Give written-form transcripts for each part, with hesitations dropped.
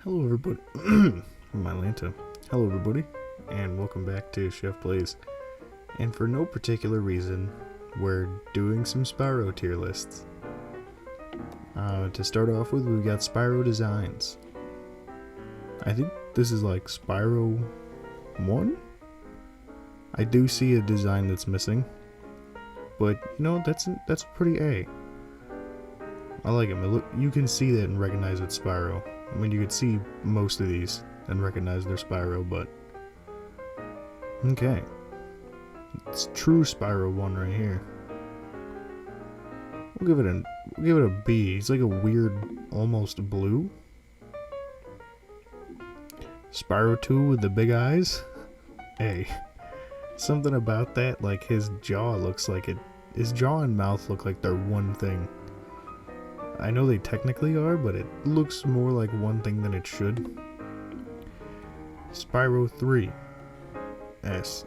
Hello everybody, my Lanta. Hello everybody, and welcome back to SheffPlays. And for no particular reason, we're doing some Spyro tier lists. To start off with, we've got Spyro designs. I think this is like Spyro 1? I do see a design that's missing, but you know, that's pretty A. I like him. You can see that and recognize it's Spyro. I mean, you could see most of these and recognize they're Spyro, but okay. It's true Spyro 1 right here. We'll give it a B. He's like a weird, almost blue. Spyro 2 with the big eyes. A. Something about that, like his jaw looks like it. His jaw and mouth look like they're one thing. I know they technically are, but it looks more like one thing than it should. Spyro 3. S.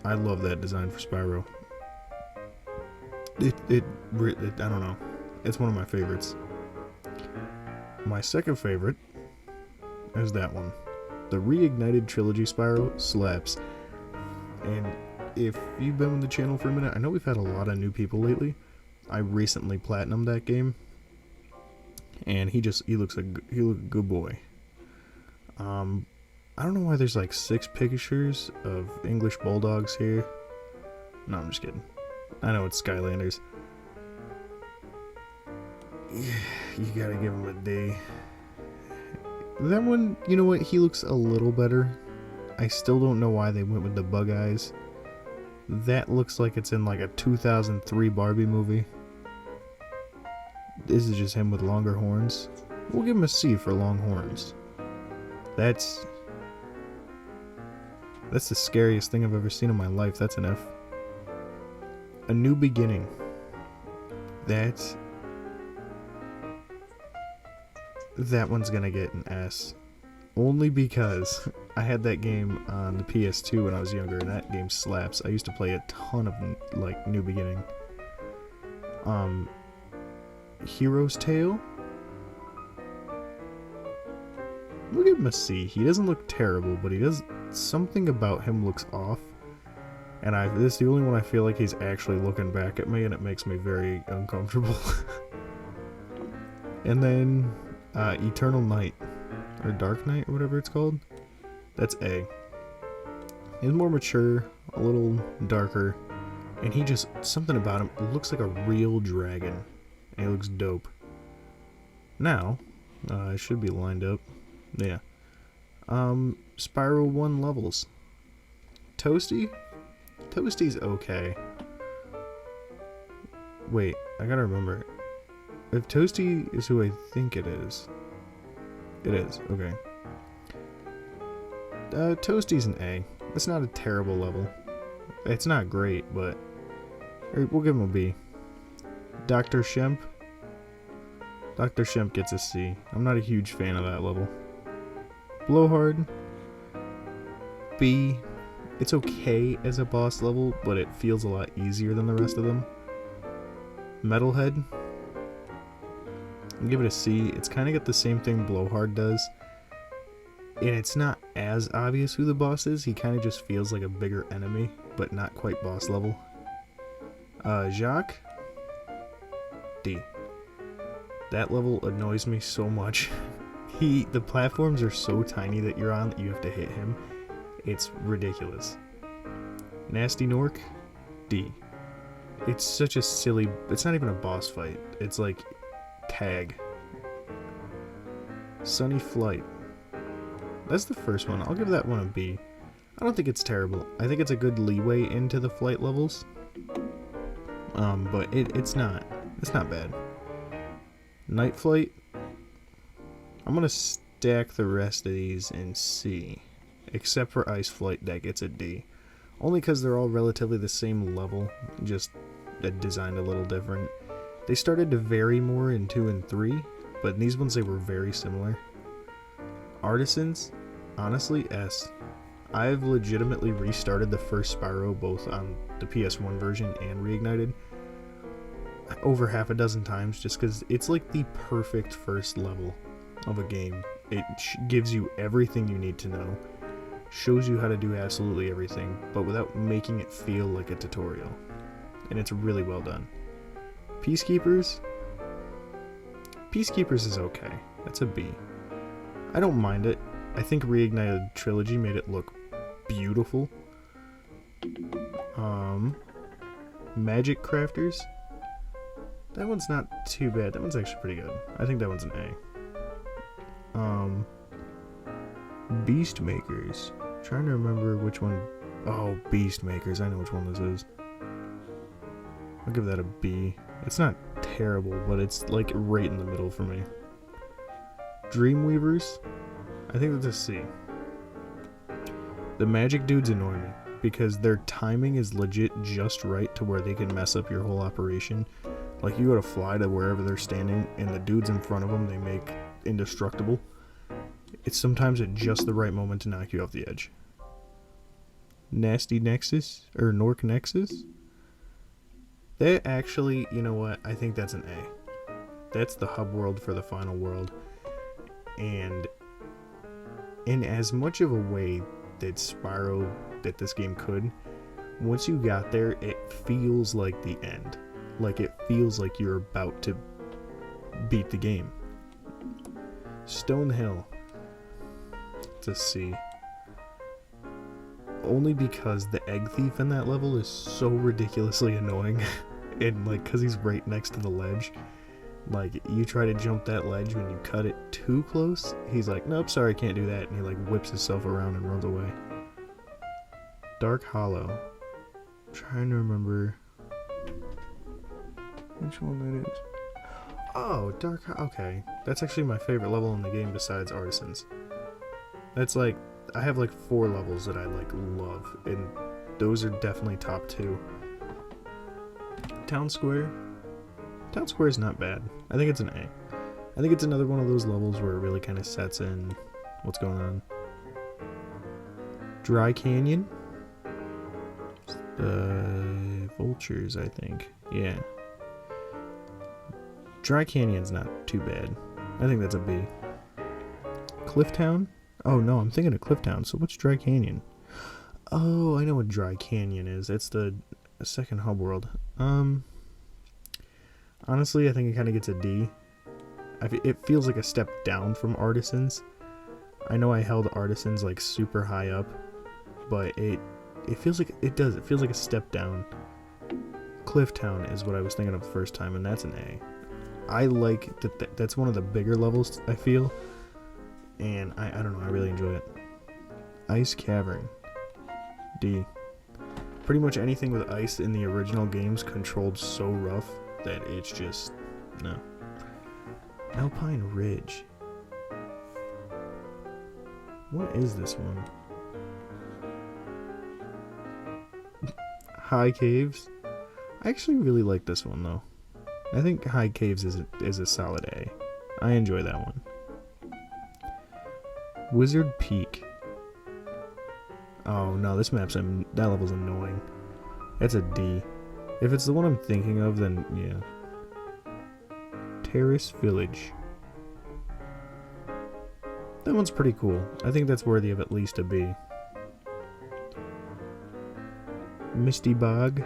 I love that design for Spyro. I don't know. It's one of my favorites. My second favorite is that one. The Reignited Trilogy Spyro slaps. And if you've been with the channel for a minute, I know we've had a lot of new people lately. I recently platinumed that game. And he looks a good boy. I don't know why there's like 6 pictures of English bulldogs here. No, I'm just kidding. I know it's Skylanders. You gotta give him a D. That one, you know what? He looks a little better. I still don't know why they went with the bug eyes. That looks like it's in like a 2003 Barbie movie. This is just him with longer horns. We'll give him a C for long horns. That's the scariest thing I've ever seen in my life. That's an F. A New Beginning. That one's gonna get an S. Only because I had that game on the PS2 when I was younger, and that game slaps. I used to play a ton of like New Beginning. Hero's Tale. We'll give him a C. He doesn't look terrible, but he does. Something about him looks off. And this is the only one I feel like he's actually looking back at me, and it makes me very uncomfortable. And then Eternal Night, or Dark Knight, or whatever it's called. That's A. He's more mature, a little darker, and something about him looks like a real dragon. And he looks dope. Now, it should be lined up. Yeah. Spyro 1 levels. Toasty? Toasty's okay. Wait, I gotta remember. If Toasty is who I think it is. It is, okay. Toasty's an A. It's not a terrible level. It's not great, but we'll give him a B. Dr. Shemp. Dr. Shemp gets a C. I'm not a huge fan of that level. Blowhard. B. It's okay as a boss level, but it feels a lot easier than the rest of them. Metalhead. I'll give it a C. It's kind of got the same thing Blowhard does. And it's not as obvious who the boss is. He kind of just feels like a bigger enemy, but not quite boss level. Jacques. D. That level annoys me so much. The platforms are so tiny that you're on that you have to hit him. It's ridiculous. Nasty Nork. D. It's such a silly. It's not even a boss fight. It's like tag. Sunny Flight. That's the first one. I'll give that one a B. I don't think it's terrible. I think it's a good leeway into the flight levels. But it's not bad. Night Flight. I'm gonna stack the rest of these in C, except for Ice Flight that gets a D. Only because they're all relatively the same level, just designed a little different. They started to vary more in 2 and 3, but in these ones they were very similar. Artisans, honestly, S. I've legitimately restarted the first Spyro both on the PS1 version and Reignited over half a dozen times just because it's like the perfect first level of a game. It gives you everything you need to know, shows you how to do absolutely everything, but without making it feel like a tutorial. And it's really well done. Peacekeepers is okay. That's a B. I don't mind it. I think Reignited Trilogy made it look beautiful. Magic Crafters. That one's not too bad. That one's actually pretty good. I think that one's an A. Beast Makers. Trying to remember which one. Oh, Beast Makers. I know which one this is. I'll give that a B. It's not terrible, but it's like right in the middle for me. Dreamweavers. I think that's a C. The magic dudes annoy me because their timing is legit just right to where they can mess up your whole operation. Like, you gotta fly to wherever they're standing, and the dudes in front of them, they make indestructible. It's sometimes at just the right moment to knock you off the edge. Nasty Nexus, or Nork Nexus? That actually, you know what, I think that's an A. That's the hub world for the final world. And in as much of a way that Spyro, that this game could, once you got there, it feels like the end. Like, it feels like you're about to beat the game. Stone Hill. It's a C. Only because the egg thief in that level is so ridiculously annoying. And, like, because he's right next to the ledge. Like, you try to jump that ledge, when you cut it too close, he's like, nope, sorry, can't do that. And he, like, whips himself around and runs away. Dark Hollow. I'm trying to remember which one that is. Oh, okay. That's actually my favorite level in the game besides Artisans. That's like, I have like 4 levels that I like love, and those are definitely top 2. Town Square. Town Square is not bad. I think it's an A. I think it's another one of those levels where it really kind of sets in what's going on. Dry Canyon. Vultures, I think. Yeah. Dry Canyon's not too bad. I think that's a B. Clifftown? Oh no, I'm thinking of Clifftown. So what's Dry Canyon? Oh, I know what Dry Canyon is. It's the second hub world. Honestly, I think it kind of gets a D. It feels like a step down from Artisans. I know I held Artisans like super high up, but it feels like it does. It feels like a step down. Clifftown is what I was thinking of the first time, and that's an A. I like that. That's one of the bigger levels, I feel, and I don't know. I really enjoy it. Ice Cavern. D. Pretty much anything with ice in the original games controlled so rough that it's just no. Alpine Ridge. What is this one? High Caves. I actually really like this one though. I think High Caves is a solid A. I enjoy that one. Wizard Peak. Oh no, this that level's annoying. That's a D. If it's the one I'm thinking of, then yeah. Terrace Village. That one's pretty cool. I think that's worthy of at least a B. Misty Bog.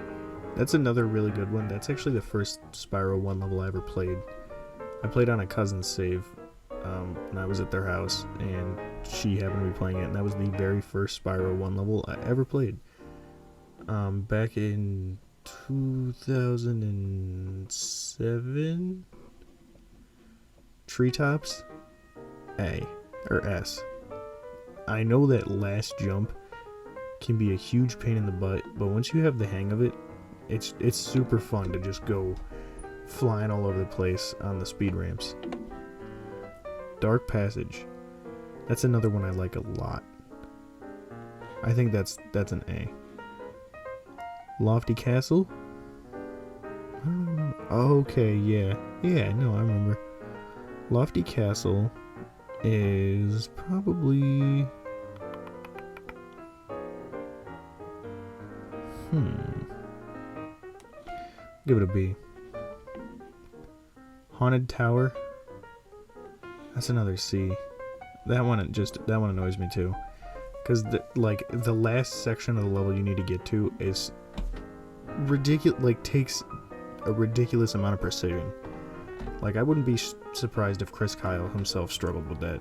That's another really good one. That's actually the first Spyro 1 level I ever played. I played on a cousin's save when I was at their house, and she happened to be playing it, and that was the very first Spyro 1 level I ever played. Back in 2007? Treetops? A. Or S. I know that last jump can be a huge pain in the butt, but once you have the hang of it, it's super fun to just go flying all over the place on the speed ramps. Dark Passage. That's another one I like a lot. I think that's an A. Lofty Castle? I don't remember. Okay, yeah. Yeah, no, I remember. Lofty Castle is probably... Give it a B. Haunted Tower. That's another C. That one annoys me too. Because the last section of the level you need to get to is ridiculous. Like, takes a ridiculous amount of precision. Like, I wouldn't be surprised if Chris Kyle himself struggled with that.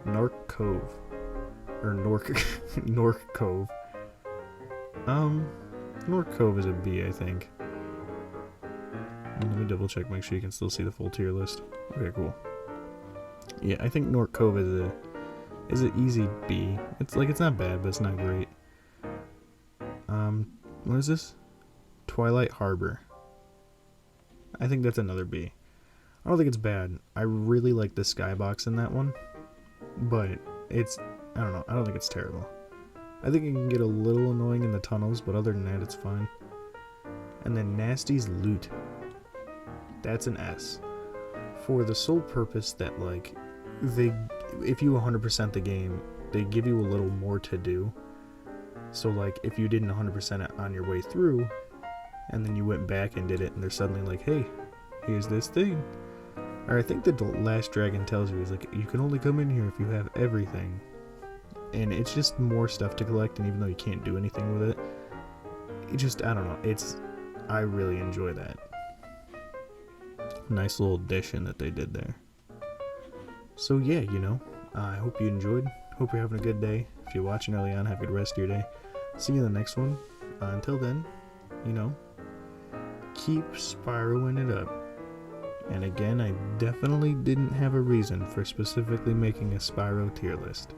Nork Cove, or Nork Cove. Nork Cove is a B, I think. Let me double check, make sure you can still see the full tier list. Okay, cool. Yeah, I think Nork Cove is an easy B. It's not bad, but it's not great. What is this? Twilight Harbor. I think that's another B. I don't think it's bad. I really like the skybox in that one, but I don't know. I don't think it's terrible. I think it can get a little annoying in the tunnels, but other than that, it's fine. And then Nasty's Loot. That's an S. For the sole purpose that, like, if you 100% the game, they give you a little more to do. So, like, if you didn't 100% it on your way through, and then you went back and did it, and they're suddenly like, hey, here's this thing. Or I think the last dragon tells you, is like, you can only come in here if you have everything. And it's just more stuff to collect, and even though you can't do anything with it, I don't know, I really enjoy that. Nice little addition that they did there. So yeah, I hope you enjoyed. Hope you're having a good day. If you're watching early on, have a good rest of your day. See you in the next one. Until then, keep Spyroing it up. And again, I definitely didn't have a reason for specifically making a Spyro tier list.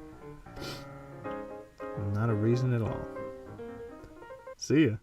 Not a reason at all. See ya.